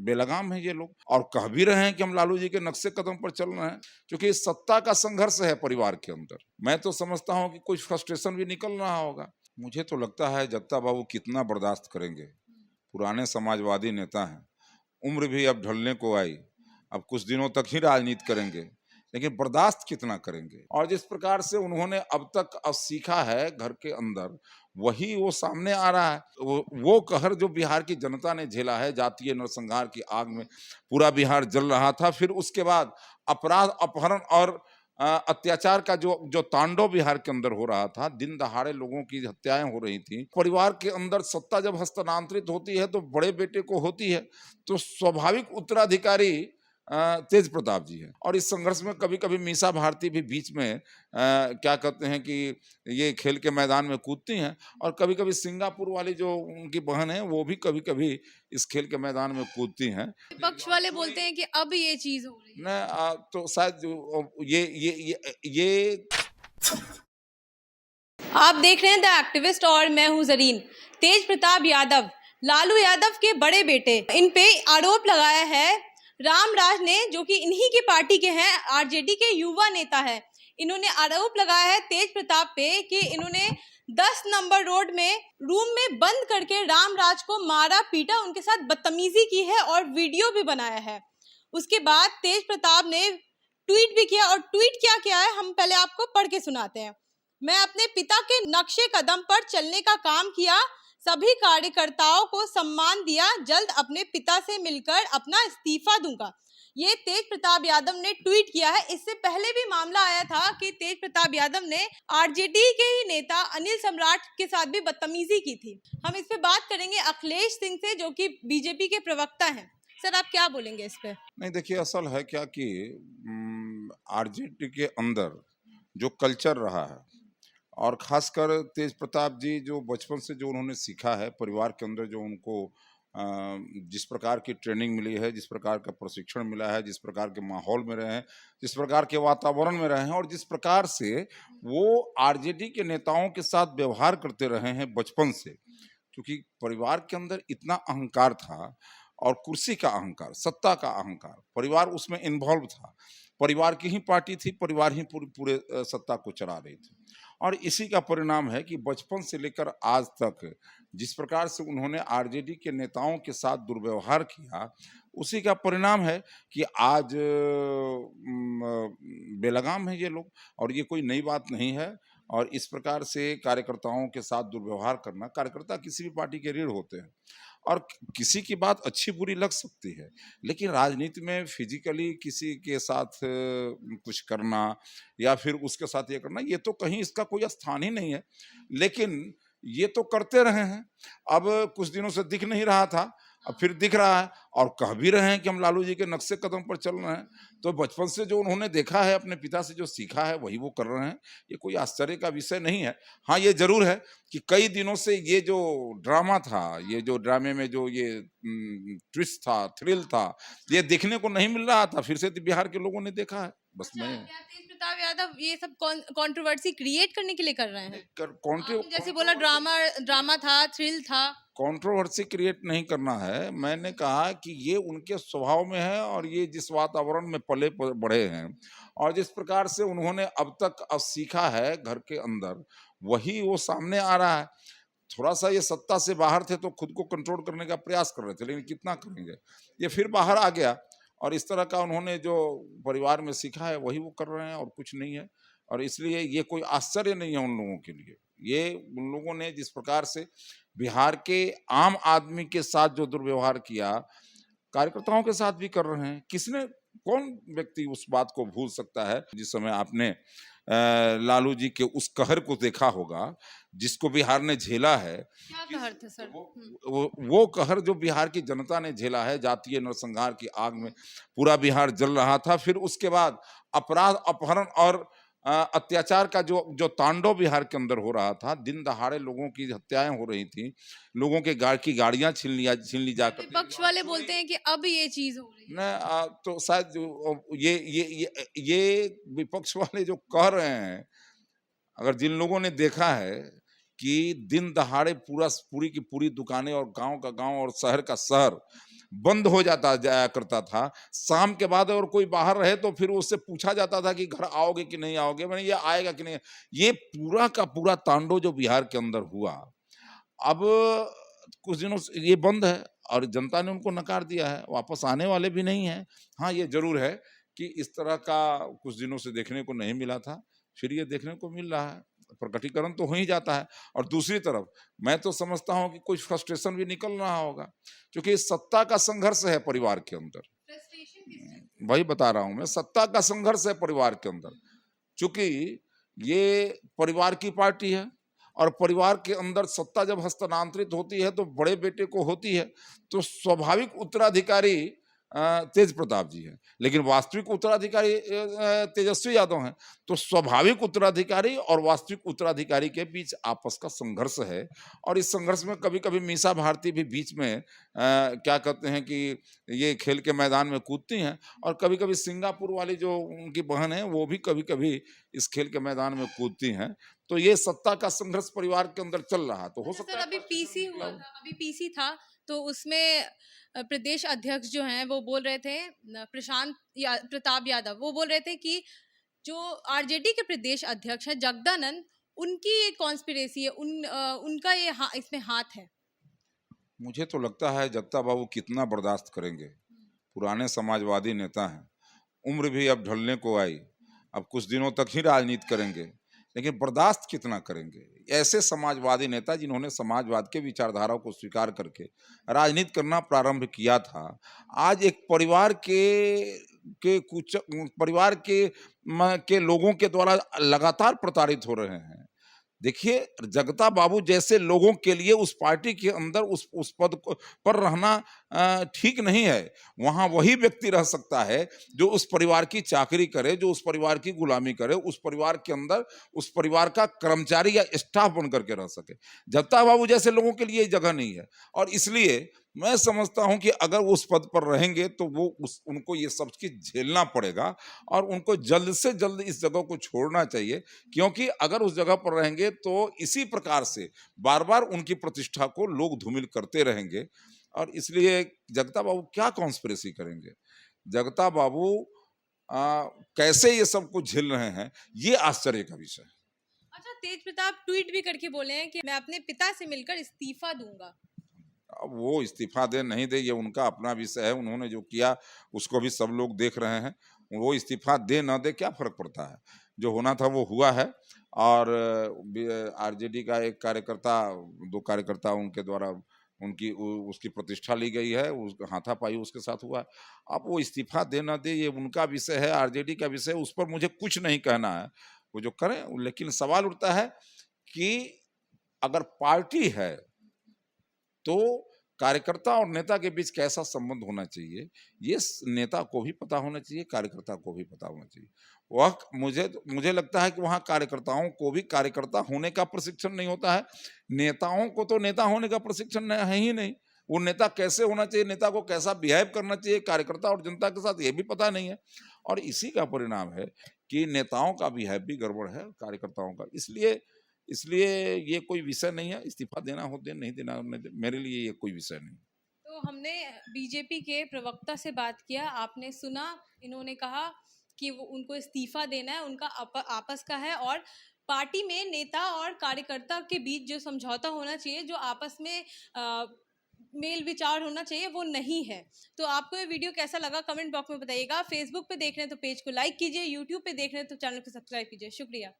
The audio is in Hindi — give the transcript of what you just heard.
बेलगाम है ये लोग, और कह भी रहे हैं कि हम लालू जी के नक्शे कदम पर चल रहे हैं, क्योंकि इस सत्ता का संघर्ष है परिवार के अंदर। मैं तो समझता हूं कि कुछ फ्रस्ट्रेशन भी निकल रहा होगा। मुझे तो लगता है जत्ता बाबू कितना बर्दाश्त करेंगे, पुराने समाजवादी नेता हैं, उम्र भी अब ढलने को आई, अब कुछ दिनों तक ही राजनीति करेंगे, लेकिन बर्दाश्त कितना करेंगे। और जिस प्रकार से उन्होंने अब तक अब सीखा है घर के अंदर, वही वो सामने आ रहा है। वो कहर जो बिहार की जनता ने झेला है, जातीय नरसंहार की आग में पूरा बिहार जल रहा था, फिर उसके बाद अपराध, अपहरण और अत्याचार का जो जो तांडव बिहार के अंदर हो रहा था, दिन दहाड़े लोगों की हत्याएं हो रही थी। परिवार के अंदर सत्ता जब हस्तांतरित होती है तो बड़े बेटे को होती है, तो स्वाभाविक उत्तराधिकारी तेज प्रताप जी है। और इस संघर्ष में कभी कभी मीसा भारती भी बीच में क्या कहते हैं कि ये खेल के मैदान में कूदती हैं, और कभी कभी सिंगापुर वाली जो उनकी बहन है वो भी कभी कभी इस खेल के मैदान में कूदती हैं। विपक्ष वाले बोलते हैं कि अब ये चीज हो रही है। न तो शायद ये आप देख रहे हैं द एक्टिविस्ट और मैं हूं जरीन। तेज प्रताप यादव, लालू यादव के बड़े बेटे, इन पे आरोप लगाया है रामराज ने, जो कि इन्हीं की पार्टी के हैं, आरजेडी के युवा नेता है। इन्होंने आरोप लगाया है तेज प्रताप पे कि इन्होंने 10 नंबर रोड में रूम में बंद करके रामराज को मारा, पीटा, उनके साथ बदतमीजी की है और वीडियो भी बनाया है। उसके बाद तेज प्रताप ने ट्वीट भी किया, और ट्वीट क्या किया है हम पहले आपको पढ़ के सुनाते हैं। मैं अपने पिता के नक्शे कदम पर चलने का काम किया, सभी कार्यकर्ताओं को सम्मान दिया, जल्द अपने पिता से मिलकर अपना इस्तीफा दूंगा। ये तेज प्रताप यादव ने ट्वीट किया है। इससे पहले भी मामला आया था कि तेज प्रताप यादव ने आरजेडी के ही नेता अनिल सम्राट के साथ भी बदतमीजी की थी। हम इस पे बात करेंगे अखिलेश सिंह से, जो कि बीजेपी के प्रवक्ता हैं। सर, आप क्या बोलेंगे इस पे? नहीं, देखिए, असल है क्या कि आरजेडी के अंदर जो कल्चर रहा है, और खासकर तेज प्रताप जी जो बचपन से जो उन्होंने सीखा है, परिवार के अंदर जो उनको जिस प्रकार की ट्रेनिंग मिली है, जिस प्रकार का प्रशिक्षण मिला है, जिस प्रकार के माहौल में रहे हैं, जिस प्रकार के वातावरण में रहे हैं, और जिस प्रकार से वो आरजेडी के नेताओं के साथ व्यवहार करते रहे हैं बचपन से, क्योंकि परिवार के अंदर इतना अहंकार था, और कुर्सी का अहंकार, सत्ता का अहंकार, परिवार उसमें इन्वॉल्व था, परिवार की ही पार्टी थी, परिवार ही पूरे सत्ता को चला रही थी। और इसी का परिणाम है कि बचपन से लेकर आज तक जिस प्रकार से उन्होंने आरजेडी के नेताओं के साथ दुर्व्यवहार किया, उसी का परिणाम है कि आज बेलगाम है ये लोग, और ये कोई नई बात नहीं है। और इस प्रकार से कार्यकर्ताओं के साथ दुर्व्यवहार करना, कार्यकर्ता किसी भी पार्टी के रीढ़ होते हैं, और किसी की बात अच्छी बुरी लग सकती है, लेकिन राजनीति में फिजिकली किसी के साथ कुछ करना या फिर उसके साथ ये करना, ये तो कहीं इसका कोई स्थान ही नहीं है। लेकिन ये तो करते रहे हैं, अब कुछ दिनों से दिख नहीं रहा था, अब फिर दिख रहा है, और कह भी रहे हैं कि हम लालू जी के नक्शे कदम पर चल रहे हैं। तो बचपन से जो उन्होंने देखा है, अपने पिता से जो सीखा है, वही वो कर रहे हैं। ये कोई आश्चर्य का विषय नहीं है। हाँ, ये जरूर है कि कई दिनों से ये जो ड्रामा था, ये जो ड्रामे में जो ये ट्विस्ट था, थ्रिल था, ये देखने को नहीं मिल रहा था। फिर से बिहार के लोगों ने देखा है। बस अच्छा, मैं क्या तेज प्रताप यादव ये सब कंट्रोवर्सी क्रिएट करने के लिए कर रहे हैं? आपने जैसे बोला ड्रामा था, थ्रिल था। कंट्रोवर्सी क्रिएट नहीं करना है। मैंने कहा कि ये उनके स्वभाव में है, और ये जिस वातावरण में पले बढ़े हैं, और जिस प्रकार से उन्होंने अब तक अब सीखा है घर के अंदर, वही वो सामने आ रहा है। थोड़ा सा ये सत्ता से बाहर थे तो खुद को कंट्रोल करने का प्रयास कर रहे थे, लेकिन कितना करेंगे, ये फिर बाहर आ गया, और इस तरह का उन्होंने जो परिवार में सीखा है वही वो कर रहे हैं, और कुछ नहीं है। और इसलिए ये कोई आश्चर्य नहीं है उन लोगों के लिए। ये उन लोगों ने जिस प्रकार से बिहार के आम आदमी के साथ जो दुर्व्यवहार किया, कार्यकर्ताओं के साथ भी कर रहे हैं। कौन व्यक्ति उस बात को भूल सकता है जिस समय आपने लालू जी के उस कहर को देखा होगा, जिसको बिहार ने झेला है। क्या कहर था सर? वो कहर जो बिहार की जनता ने झेला है, जातीय नरसंहार की आग में पूरा बिहार जल रहा था, फिर उसके बाद अपराध, अपहरण और अत्याचार का जो जो तांडव बिहार के अंदर हो रहा था, दिन दहाड़े लोगों की हत्याएं हो रही थी, लोगों के गाड़ियां छीन ली जाकर। विपक्ष वाले बोलते हैं कि अब ये चीज हो रही है। तो शायद ये विपक्ष वाले जो कह रहे हैं, अगर जिन लोगों ने देखा है कि दिन दहाड़े पूरी की पूरी दुकानें, और गांव का गांव और शहर का शहर बंद हो जाता जाया करता था। शाम के बाद अगर कोई बाहर रहे तो फिर उससे पूछा जाता था कि घर आओगे कि नहीं आओगे, मैंने ये आएगा कि नहीं। ये पूरा का पूरा तांडव जो बिहार के अंदर हुआ, अब कुछ दिनों से ये बंद है और जनता ने उनको नकार दिया है, वापस आने वाले भी नहीं हैं। हाँ, ये ज़रूर है कि इस तरह का कुछ दिनों से देखने को नहीं मिला था, फिर ये देखने को मिल रहा है, प्रकटीकरण तो हो ही जाता है। और दूसरी तरफ मैं तो समझता हूँ कि कुछ फ्रस्ट्रेशन भी निकल रहा होगा, क्योंकि सत्ता का संघर्ष है परिवार के अंदर। वही बता रहा हूँ मैं, सत्ता का संघर्ष है परिवार के अंदर, चूंकि ये परिवार की पार्टी है और परिवार के अंदर सत्ता जब हस्तांतरित होती है तो बड़े बेटे को होती है, तो स्वाभाविक उत्तराधिकारी तेज प्रताप जी हैं, लेकिन वास्तविक उत्तराधिकारी तेजस्वी यादव हैं। तो स्वाभाविक उत्तराधिकारी और वास्तविक उत्तराधिकारी के बीच आपस का संघर्ष है और इस संघर्ष में कभी-कभी मीसा भारती भी बीच में क्या कहते हैं कि ये खेल के मैदान में कूदती हैं और कभी-कभी सिंगापुर वाली जो उनकी बहन है वो भी कभी-कभी इस खेल के मैदान में कूदती हैं। तो ये सत्ता का संघर्ष परिवार के अंदर चल रहा, तो हो सकता सर है अभी पीसी हुआ था, अभी पीसी था, तो उसमें प्रदेश अध्यक्ष जो हैं वो बोल रहे थे, प्रताप यादव, वो बोल रहे थे कि जो आरजेडी के प्रदेश अध्यक्ष हैं जगदानंद, उनकी ये कॉन्स्पिरेसी है, उनका ये इसमें हाथ है। मुझे तो लगता है जगता बाबू कितना बर्दाश्त करेंगे। पुराने समाजवादी नेता हैं, उम्र भी अब ढलने को आई, अब कुछ दिनों तक ही राजनीति करेंगे, लेकिन बर्दाश्त कितना करेंगे। ऐसे समाजवादी नेता जिन्होंने समाजवाद के विचारधारा को स्वीकार करके राजनीति करना प्रारंभ किया था, आज एक परिवार के लोगों के द्वारा लगातार प्रताड़ित हो रहे हैं। देखिए, जगता बाबू जैसे लोगों के लिए उस पार्टी के अंदर उस पद पर रहना ठीक नहीं है। वहाँ वही व्यक्ति रह सकता है जो उस परिवार की चाकरी करे, जो उस परिवार की गुलामी करे, उस परिवार के अंदर उस परिवार का कर्मचारी या स्टाफ बन करके रह सके। जगता बाबू जैसे लोगों के लिए जगह नहीं है और इसलिए मैं समझता हूं कि अगर वो उस पद पर रहेंगे तो वो उनको ये सब चीज झेलना पड़ेगा और उनको जल्द से जल्द इस जगह को छोड़ना चाहिए, क्योंकि अगर उस जगह पर रहेंगे तो इसी प्रकार से बार बार उनकी प्रतिष्ठा को लोग धूमिल करते रहेंगे और इसलिए जगता बाबू क्या कॉन्स्पिरेसी करेंगे। जगता बाबू कैसे ये सब कुछ झेल रहे हैं, ये आश्चर्य का विषय है। अच्छा, तेज प्रताप ट्वीट भी करके बोले हैं कि मैं अपने पिता से मिलकर इस्तीफा दूंगा। अब वो इस्तीफा दे नहीं दे ये उनका अपना विषय है, उन्होंने जो किया उसको भी सब लोग देख रहे हैं। वो इस्तीफा दे ना दे क्या फर्क पड़ता है, जो होना था वो हुआ है। और आरजेडी का एक कार्यकर्ता, 2 कार्यकर्ता उनके द्वारा उसकी प्रतिष्ठा ली गई है, हाथापाई उसके साथ हुआ है। अब वो इस्तीफा दे ना दे ये उनका विषय है, आरजेडी का विषय, उस पर मुझे कुछ नहीं कहना है, वो जो करें। लेकिन सवाल उठता है कि अगर पार्टी है तो कार्यकर्ता और नेता के बीच कैसा संबंध होना चाहिए, ये नेता को भी पता होना चाहिए, कार्यकर्ता को भी पता होना चाहिए। वह मुझे लगता है कि वहाँ कार्यकर्ताओं को भी कार्यकर्ता होने का प्रशिक्षण नहीं होता है, नेताओं को तो नेता होने का प्रशिक्षण है ही नहीं। वो नेता कैसे होना चाहिए, नेता को कैसा बिहेव करना चाहिए कार्यकर्ता और जनता के साथ, ये भी पता नहीं है। और इसी का परिणाम है कि नेताओं का बिहेव भी गड़बड़ है कार्यकर्ताओं का। इसलिए ये कोई विषय नहीं है, इस्तीफा देना हो दे, नहीं देना होने दे, मेरे लिए ये कोई विषय नहीं। तो हमने बीजेपी के प्रवक्ता से बात किया, आपने सुना, इन्होंने कहा कि वो उनको इस्तीफा देना है, उनका आपस का है और पार्टी में नेता और कार्यकर्ता के बीच जो समझौता होना चाहिए, जो आपस में मेल विचार होना चाहिए, वो नहीं है। तो आपको ये वीडियो कैसा लगा कमेंट बॉक्स में बताइएगा। फेसबुक पे देख रहे हैं तो पेज को लाइक कीजिए, यूट्यूब पे देख रहे हैं तो चैनल को सब्सक्राइब कीजिए। शुक्रिया।